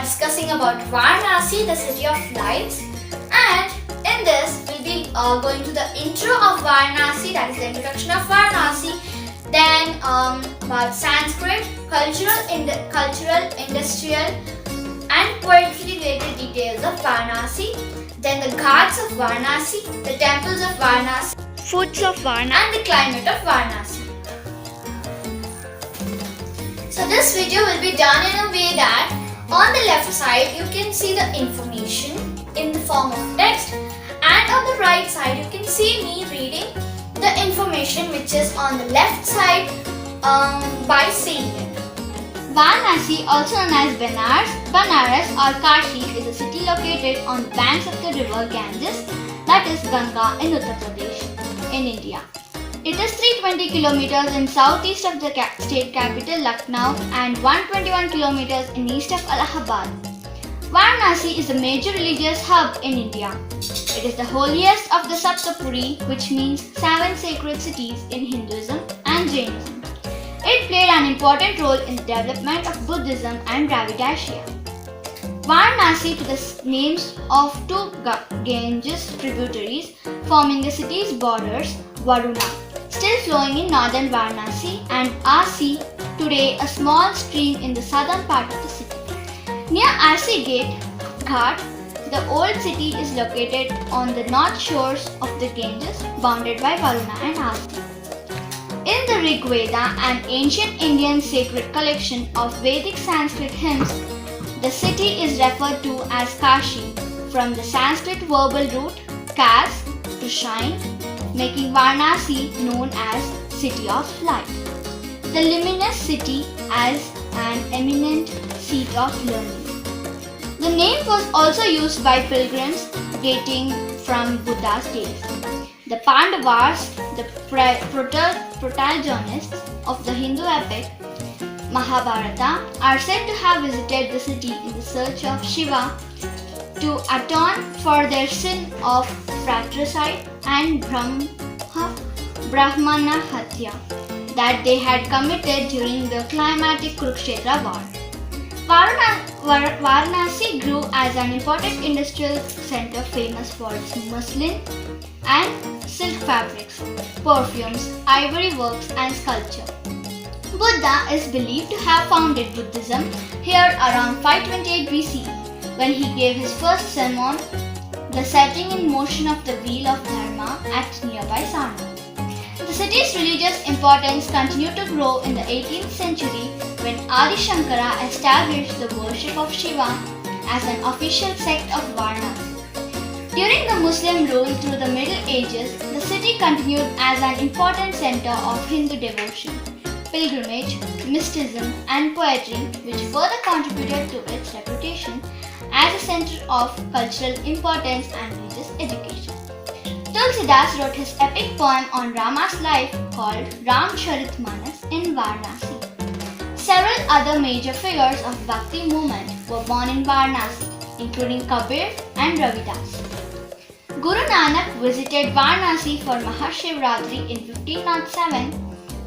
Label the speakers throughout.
Speaker 1: discussing about Varanasi, the city of lights. And in this, we'll be going to the intro of Varanasi, that is the introduction of Varanasi. Then about Sanskrit, cultural, industrial, and poetry related details of Varanasi. Then the ghats of Varanasi, the temples of Varanasi, foods of Varanasi, and the climate of Varanasi. So this video will be done in a way that on the left side you can see the information in the form of text, and on the right side you can see me reading the information which is on the left side by saying it. Varanasi, also known as Banaras or Kashi, is a city located on the banks of the river Ganges, that is Ganga, in Uttar Pradesh, in India. It is 320 kilometers in southeast of the state capital Lucknow and 121 kilometers in east of Allahabad. Varanasi is a major religious hub in India. It is the holiest of the Saptapuri, which means 7 sacred cities in Hinduism and Jainism. It played an important role in the development of Buddhism and Dravidacia. Varanasi to the names of 2 Ganges tributaries forming the city's borders, Varuna, still flowing in northern Varanasi, and Asi, today a small stream in the southern part of the city. Near Asi Ghat, the old city is located on the north shores of the Ganges, bounded by Varuna and Asi. In the Rig Veda, an ancient Indian sacred collection of Vedic Sanskrit hymns, the city is referred to as Kashi, from the Sanskrit verbal root kas, to shine, making Varanasi known as City of Light, the luminous city as an eminent seat of learning. The name was also used by pilgrims dating from Buddha's days. The Pandavas, the protagonists of the Hindu epic Mahabharata, are said to have visited the city in the search of Shiva to atone for their sin of fratricide and Brahmana Hatya that they had committed during the climatic Kurukshetra war. Varanasi grew as an important industrial center famous for its muslin and silk fabrics, perfumes, ivory works, and sculpture. Buddha is believed to have founded Buddhism here around 528 BCE when he gave his first sermon, the setting in motion of the wheel of Dharma at nearby Sarnath. The city's religious importance continued to grow in the 18th century when Adi Shankara established the worship of Shiva as an official sect of Varanasi. During the Muslim rule through the Middle Ages, the city continued as an important center of Hindu devotion, pilgrimage, mysticism, and poetry, which further contributed to its reputation as a center of cultural importance and religious education. Tulsidas wrote his epic poem on Rama's life called Ramcharitmanas in Varanasi. Several other major figures of Bhakti movement were born in Varanasi, including Kabir and Ravidas. Guru Nanak visited Varanasi for Mahashivratri in 1507,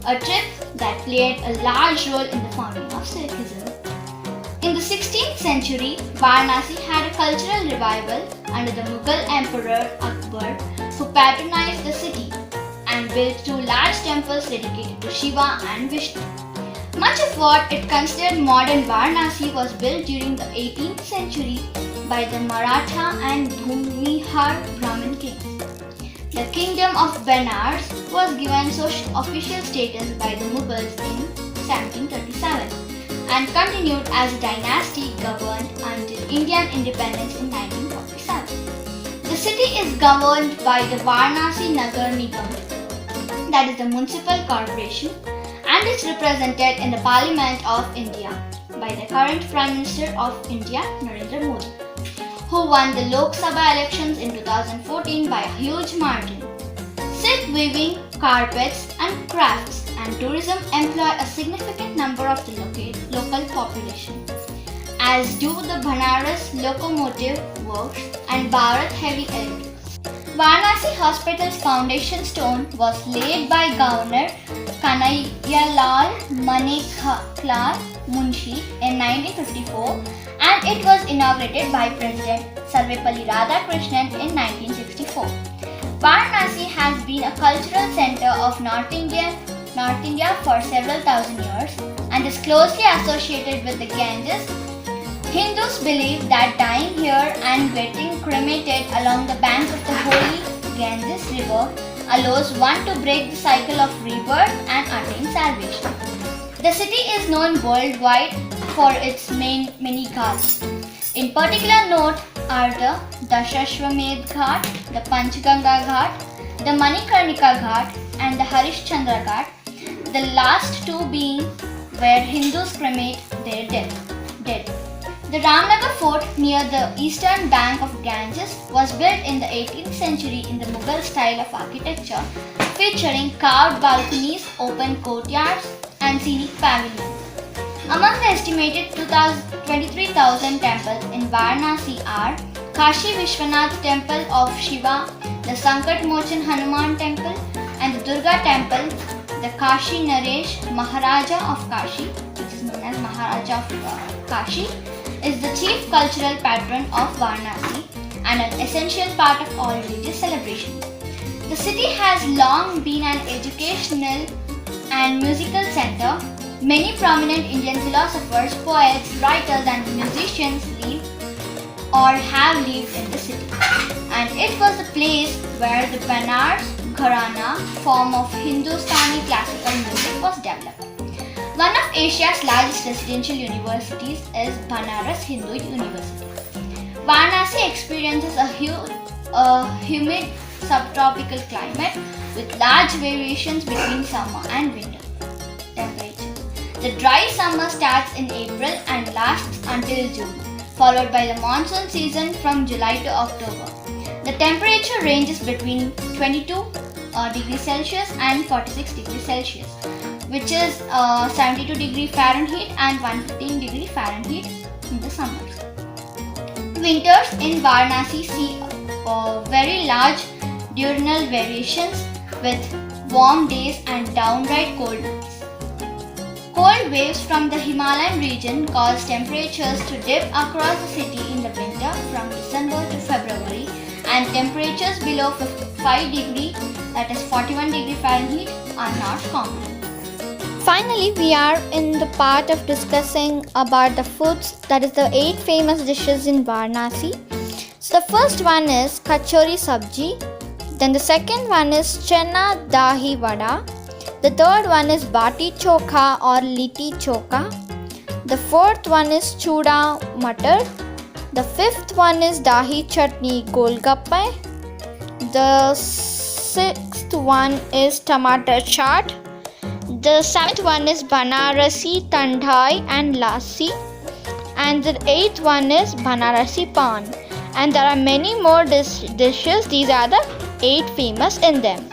Speaker 1: a trip that played a large role in the founding of Sikhism. In the 16th century, Varanasi had a cultural revival under the Mughal Emperor Akbar, who patronized the city and built 2 large temples dedicated to Shiva and Vishnu. Much of what it considered modern Varanasi was built during the 18th century by the Maratha and Bhumihar Brahmin kings. The kingdom of Banaras was given official status by the Mughals in 1737 and continued as a dynasty governed until Indian independence in 1947. The city is governed by the Varanasi Nagar Nigam, that is the municipal corporation, and is represented in the Parliament of India by the current Prime Minister of India, Narendra Modi, who won the Lok Sabha elections in 2014 by a huge margin. Silk weaving, carpets, and crafts and tourism employ a significant number of the local population, as do the Banaras locomotive works and Bharat Heavy Electrics. Varanasi Hospital's foundation stone was laid by Governor Kanhaiyalal Maneklal Munshi in 1954 and it was inaugurated by President Sarvepalli Radhakrishnan in 1964. Varanasi has been a cultural center of North India for several thousand years and is closely associated with the Ganges. Hindus believe that dying here and getting cremated along the banks of the holy Ganges river allows one to break the cycle of rebirth and attain salvation. The city is known worldwide for its many ghats. In particular note are the Dashashwamedh Ghat, the Panchganga Ghat, the Manikarnika Ghat and the Harishchandra Ghat, the last two being where Hindus cremate their dead. The Ramnagar fort near the eastern bank of Ganges was built in the 18th century in the Mughal style of architecture, featuring carved balconies, open courtyards and scenic pavilions. Among the estimated 23,000 temples in Varanasi are Kashi Vishwanath Temple of Shiva, the Sankat Mochan Hanuman Temple and the Durga Temple. The Kashi Naresh Maharaja of Kashi, which is known as Maharaja of Kashi, is the chief cultural patron of Varanasi and an essential part of all religious celebrations. The city has long been an educational and musical center. Many prominent Indian philosophers, poets, writers and musicians live or have lived in the city. And it was the place where the Banaras Gharana form of Hindustani classical music was developed. One of Asia's largest residential universities is Banaras Hindu University. Varanasi experiences a humid subtropical climate with large variations between summer and winter temperatures. The dry summer starts in April and lasts until June, followed by the monsoon season from July to October. The temperature ranges between 22 degrees Celsius and 46 degrees Celsius, which is 72 degrees Fahrenheit and 115 degrees Fahrenheit in the summers. Winters in Varanasi see very large diurnal variations with warm days and downright cold nights. Cold waves from the Himalayan region cause temperatures to dip across the city in the winter from December to February, and temperatures below 5 degrees, that is 41 degrees Fahrenheit, are not common. Finally, we are in the part of discussing about the foods, that is the 8 famous dishes in Varanasi. So the first one is kachori sabji, then the second one is chana dahi vada, the third one is bati chokha or liti chokha, the fourth one is chuda matar, the fifth one is dahi chutney golgappe, the sixth one is tomato chaat, the seventh one is Banarasi Tandhai and Lassi, and the eighth one is Banarasi Pan. And there are many more dishes. These are the 8 famous in them.